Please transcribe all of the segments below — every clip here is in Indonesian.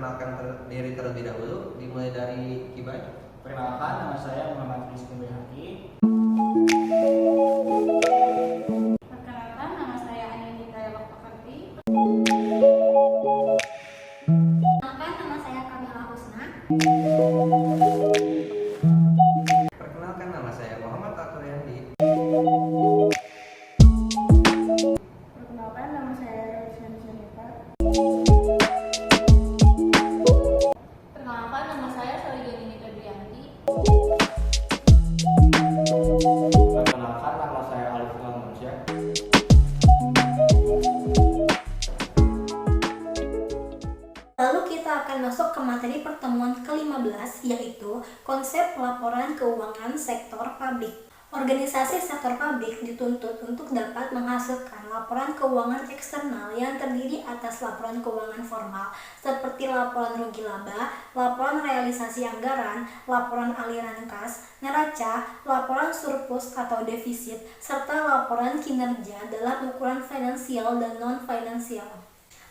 memperkenalkan diri terlebih dahulu, dimulai dari Kibai. Perkenalkan, nama saya Muhammad Rizky Behaki. Perkenalkan, nama saya Anindita Waktokerti. Perkenalkan, nama saya Kamila Husna. Perkenalkan, nama saya Muhammad Atur Yandi. Perkenalkan, nama saya Rosyam Syarifat. Perkenalkan, nama saya Soliani Febrianti. Perkenalkan, nama saya Alif Mansyah. Lalu kita akan masuk ke materi pertemuan ke-15, yaitu konsep laporan keuangan sektor publik. Organisasi sektor publik dituntut untuk dapat menghasilkan laporan keuangan eksternal yang terdiri atas laporan keuangan formal seperti laporan rugi laba, laporan realisasi anggaran, laporan aliran kas, neraca, laporan surplus atau defisit, serta laporan kinerja dalam ukuran finansial dan non-finansial.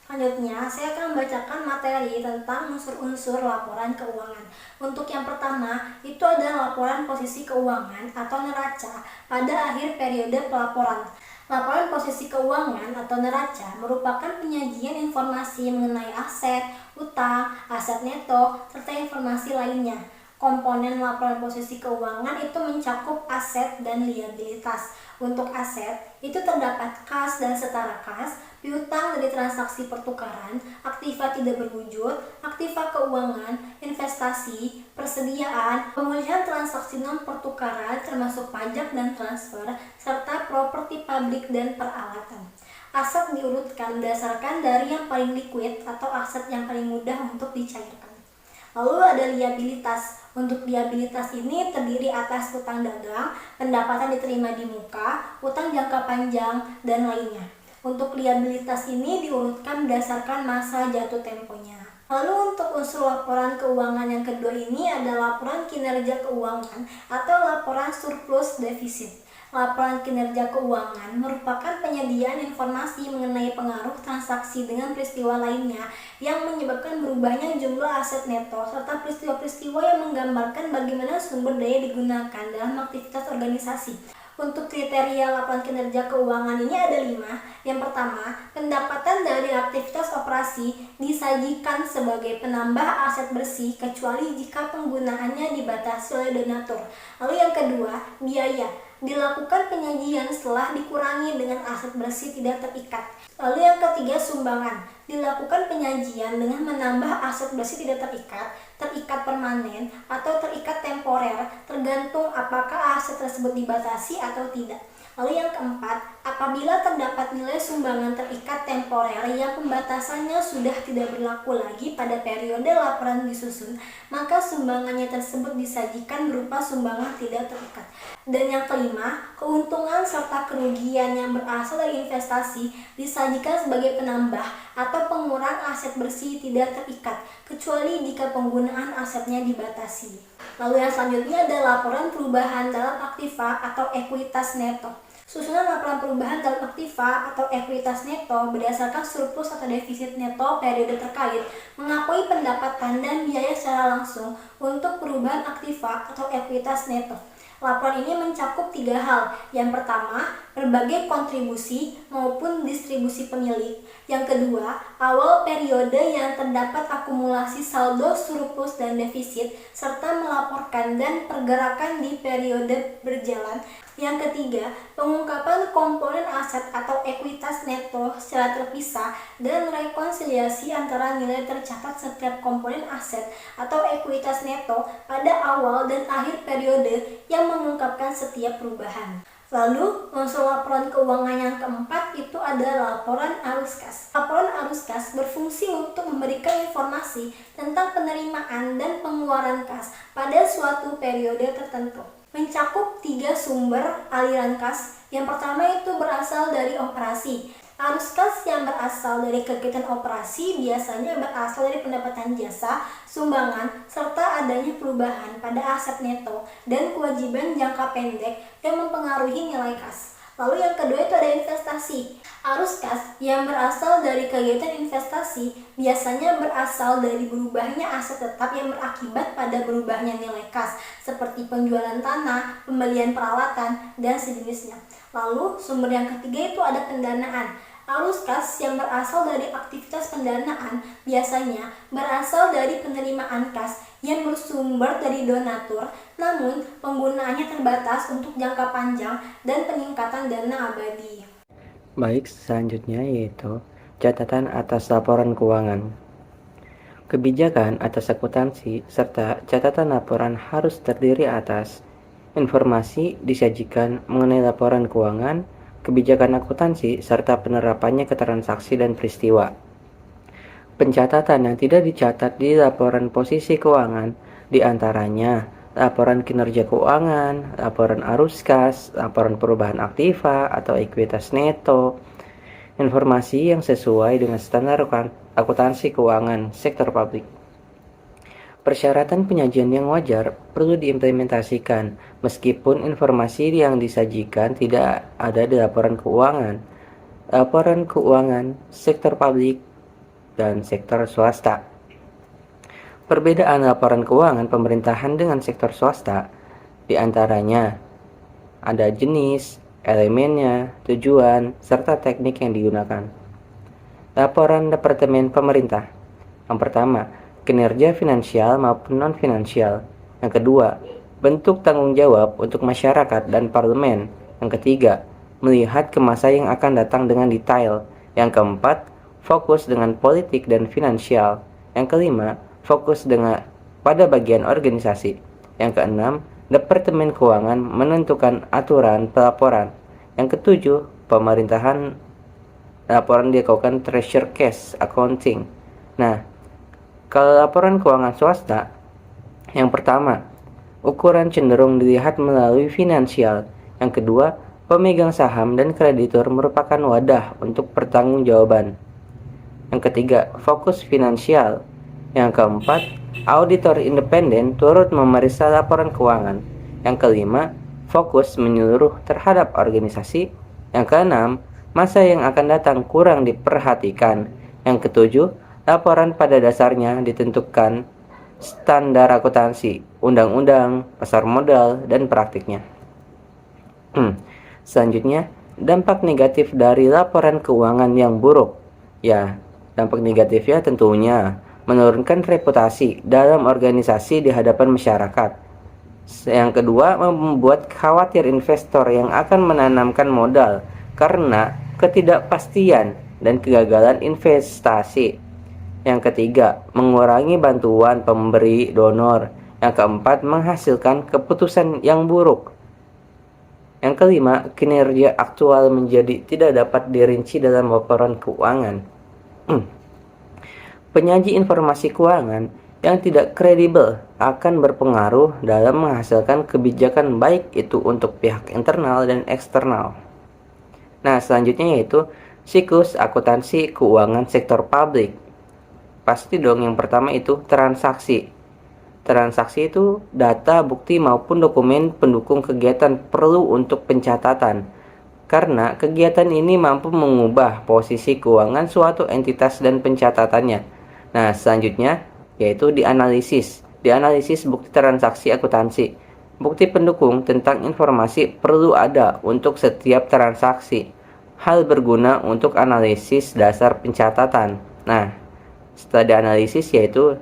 Selanjutnya, saya akan membacakan materi tentang unsur-unsur laporan keuangan. Untuk yang pertama, itu adalah laporan posisi keuangan atau neraca pada akhir periode pelaporan. Laporan posisi keuangan atau neraca merupakan penyajian informasi mengenai aset, utang, aset neto, serta informasi lainnya. Komponen laporan posisi keuangan itu mencakup aset dan liabilitas. Untuk aset, itu terdapat kas dan setara kas, piutang dari transaksi pertukaran, aktiva tidak berwujud, aktiva keuangan, investasi, persediaan, pemulihan transaksi non-pertukaran termasuk pajak dan transfer, serta properti publik dan peralatan. Aset diurutkan berdasarkan dari yang paling liquid atau aset yang paling mudah untuk dicairkan. Lalu ada liabilitas. Untuk liabilitas ini terdiri atas utang dagang, pendapatan diterima di muka, utang jangka panjang, dan lainnya. Untuk liabilitas ini diurutkan berdasarkan masa jatuh temponya. Lalu untuk unsur laporan keuangan yang kedua ini ada laporan kinerja keuangan atau laporan surplus defisit. Laporan kinerja keuangan merupakan penyediaan informasi mengenai pengaruh transaksi dengan peristiwa lainnya yang menyebabkan berubahnya jumlah aset neto serta peristiwa-peristiwa yang menggambarkan bagaimana sumber daya digunakan dalam aktivitas organisasi. Untuk kriteria laporan kinerja keuangan ini ada 5. Yang pertama, pendapatan dari aktivitas operasi disajikan sebagai penambah aset bersih kecuali jika penggunaannya dibatasi oleh donatur. Lalu yang kedua, biaya. Dilakukan penyajian setelah dikurangi dengan aset bersih tidak terikat. Lalu yang ketiga, sumbangan. Dilakukan penyajian dengan menambah aset bersih tidak terikat, terikat permanen, atau terikat temporer, tergantung apakah aset tersebut dibatasi atau tidak. Lalu yang keempat, apabila terdapat nilai sumbangan terikat temporer yang pembatasannya sudah tidak berlaku lagi pada periode laporan disusun, maka sumbangannya tersebut disajikan berupa sumbangan tidak terikat. Dan yang kelima, keuntungan serta kerugian yang berasal dari investasi disajikan sebagai penambah atau pengurang aset bersih tidak terikat, kecuali jika penggunaan asetnya dibatasi. Lalu yang selanjutnya adalah laporan perubahan dalam aktiva atau ekuitas neto. Susunan laporan perubahan dalam aktiva atau ekuitas neto berdasarkan surplus atau defisit neto periode terkait, mengakui pendapatan dan biaya secara langsung untuk perubahan aktiva atau ekuitas neto. Laporan ini mencakup 3 hal. Yang pertama, berbagai kontribusi maupun distribusi pemilik. Yang kedua, awal periode yang terdapat akumulasi saldo, surplus, dan defisit, serta melaporkan dan pergerakan di periode berjalan. Yang ketiga, pengungkapan komponen aset atau ekuitas neto secara terpisah dan rekonsiliasi antara nilai tercatat setiap komponen aset atau ekuitas neto pada awal dan akhir periode yang mengungkapkan setiap perubahan. Lalu, unsur laporan keuangan yang keempat itu adalah laporan arus kas. Laporan arus kas berfungsi untuk memberikan informasi tentang penerimaan dan pengeluaran kas pada suatu periode tertentu. Mencakup 3 sumber aliran kas. Yang pertama itu berasal dari operasi. Arus kas yang berasal dari kegiatan operasi biasanya berasal dari pendapatan jasa, sumbangan, serta adanya perubahan pada aset neto dan kewajiban jangka pendek yang mempengaruhi nilai kas. Lalu yang kedua itu ada investasi. Arus kas yang berasal dari kegiatan investasi biasanya berasal dari berubahnya aset tetap yang berakibat pada berubahnya nilai kas, seperti penjualan tanah, pembelian peralatan, dan sejenisnya. Lalu sumber yang ketiga itu ada pendanaan. Arus kas yang berasal dari aktivitas pendanaan biasanya berasal dari penerimaan kas yang bersumber dari donatur, namun penggunaannya terbatas untuk jangka panjang dan peningkatan dana abadi. Baik, selanjutnya yaitu catatan atas laporan keuangan. Kebijakan atas akuntansi serta catatan laporan harus terdiri atas informasi disajikan mengenai laporan keuangan, kebijakan akuntansi, serta penerapannya ke transaksi dan peristiwa. Pencatatan yang tidak dicatat di laporan posisi keuangan diantaranya laporan kinerja keuangan, laporan arus kas, laporan perubahan aktiva atau ekuitas neto, informasi yang sesuai dengan standar akuntansi keuangan sektor publik. Persyaratan penyajian yang wajar perlu diimplementasikan meskipun informasi yang disajikan tidak ada di laporan keuangan sektor publik dan sektor swasta. Perbedaan laporan keuangan pemerintahan dengan sektor swasta diantaranya ada jenis, elemennya, tujuan, serta teknik yang digunakan. Laporan Departemen Pemerintah. Yang pertama, kinerja finansial maupun non-finansial. Yang kedua, bentuk tanggung jawab untuk masyarakat dan parlemen. Yang ketiga, melihat ke masa yang akan datang dengan detail. Yang keempat, fokus dengan politik dan finansial. Yang kelima, fokus pada bagian organisasi. Yang keenam, Departemen Keuangan menentukan aturan pelaporan. Yang ketujuh, pemerintahan laporan dilakukan treasure cash accounting. Nah, kalau laporan keuangan swasta, yang pertama, ukuran cenderung dilihat melalui finansial. Yang kedua, pemegang saham dan kreditur merupakan wadah untuk pertanggungjawaban. Yang ketiga, fokus finansial. Yang keempat, auditor independen turut memeriksa laporan keuangan. Yang kelima, fokus menyeluruh terhadap organisasi. Yang keenam, masa yang akan datang kurang diperhatikan. Yang ketujuh, laporan pada dasarnya ditentukan standar akuntansi, undang-undang, pasar modal, dan praktiknya. Selanjutnya, dampak negatif dari laporan keuangan yang buruk. Ya, dampak negatifnya tentunya menurunkan reputasi dalam organisasi di hadapan masyarakat. Yang kedua, membuat khawatir investor yang akan menanamkan modal karena ketidakpastian dan kegagalan investasi. Yang ketiga, mengurangi bantuan pemberi donor. Yang keempat, menghasilkan keputusan yang buruk. Yang kelima, kinerja aktual menjadi tidak dapat dirinci dalam laporan keuangan. Penyaji informasi keuangan yang tidak kredibel akan berpengaruh dalam menghasilkan kebijakan baik itu untuk pihak internal dan eksternal. Nah, selanjutnya yaitu siklus akuntansi keuangan sektor publik. Pasti dong yang pertama itu transaksi. Transaksi itu data, bukti maupun dokumen pendukung kegiatan perlu untuk pencatatan. Karena kegiatan ini mampu mengubah posisi keuangan suatu entitas dan pencatatannya. Nah, selanjutnya yaitu dianalisis. Dianalisis bukti transaksi akuntansi. Bukti pendukung tentang informasi perlu ada untuk setiap transaksi. Hal berguna untuk analisis dasar pencatatan. Nah, setelah dianalisis yaitu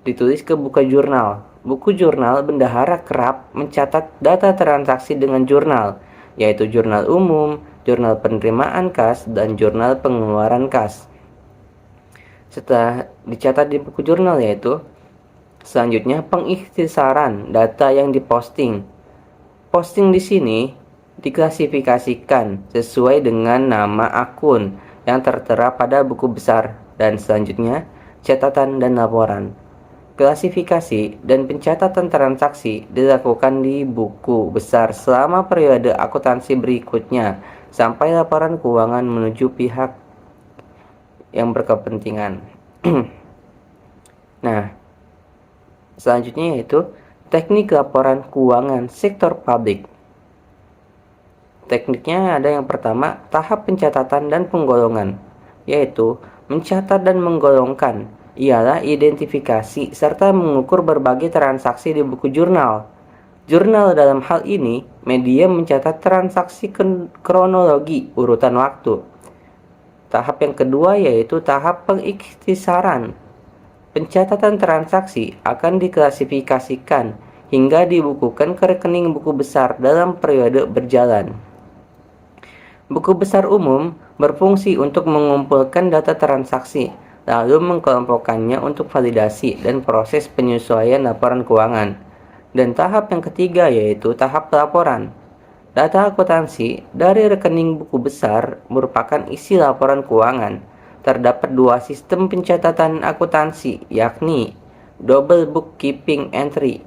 ditulis ke buku jurnal. Buku jurnal bendahara kerap mencatat data transaksi dengan jurnal, yaitu jurnal umum, jurnal penerimaan kas, dan jurnal pengeluaran kas. Setelah dicatat di buku jurnal yaitu selanjutnya pengikhtisaran data yang diposting. Posting di sini diklasifikasikan sesuai dengan nama akun yang tertera pada buku besar dan selanjutnya catatan dan laporan. Klasifikasi dan pencatatan transaksi dilakukan di buku besar selama periode akuntansi berikutnya sampai laporan keuangan menuju pihak yang berkepentingan. Nah, selanjutnya yaitu teknik laporan keuangan sektor publik. Tekniknya ada yang pertama, tahap pencatatan dan penggolongan, yaitu mencatat dan menggolongkan ialah identifikasi serta mengukur berbagai transaksi di buku jurnal. Jurnal dalam hal ini, media mencatat transaksi kronologi urutan waktu. Tahap yang kedua yaitu tahap pengikhtisaran. Pencatatan transaksi akan diklasifikasikan hingga dibukukan ke rekening buku besar dalam periode berjalan. Buku besar umum berfungsi untuk mengumpulkan data transaksi, lalu mengkelompokkannya untuk validasi dan proses penyesuaian laporan keuangan. Dan tahap yang ketiga yaitu tahap pelaporan. Data akuntansi dari rekening buku besar merupakan isi laporan keuangan. Terdapat dua sistem pencatatan akuntansi, yakni double bookkeeping entry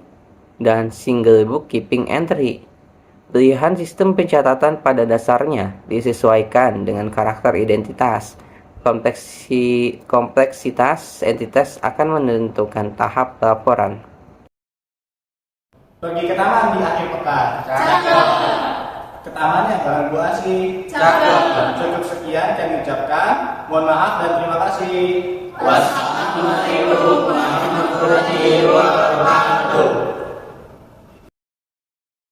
dan single bookkeeping entry. Pilihan sistem pencatatan pada dasarnya disesuaikan dengan karakter identitas. Kompleksitas entitas akan menentukan tahap laporan. Pergi ke taman di akhir pekan. Cakep. Ke taman yang bareng Bu Asih. Cakep. Cukup sekian kami ucapkan. Mohon maaf dan terima kasih. Wassalamualaikum warahmatullahi wabarakatuh.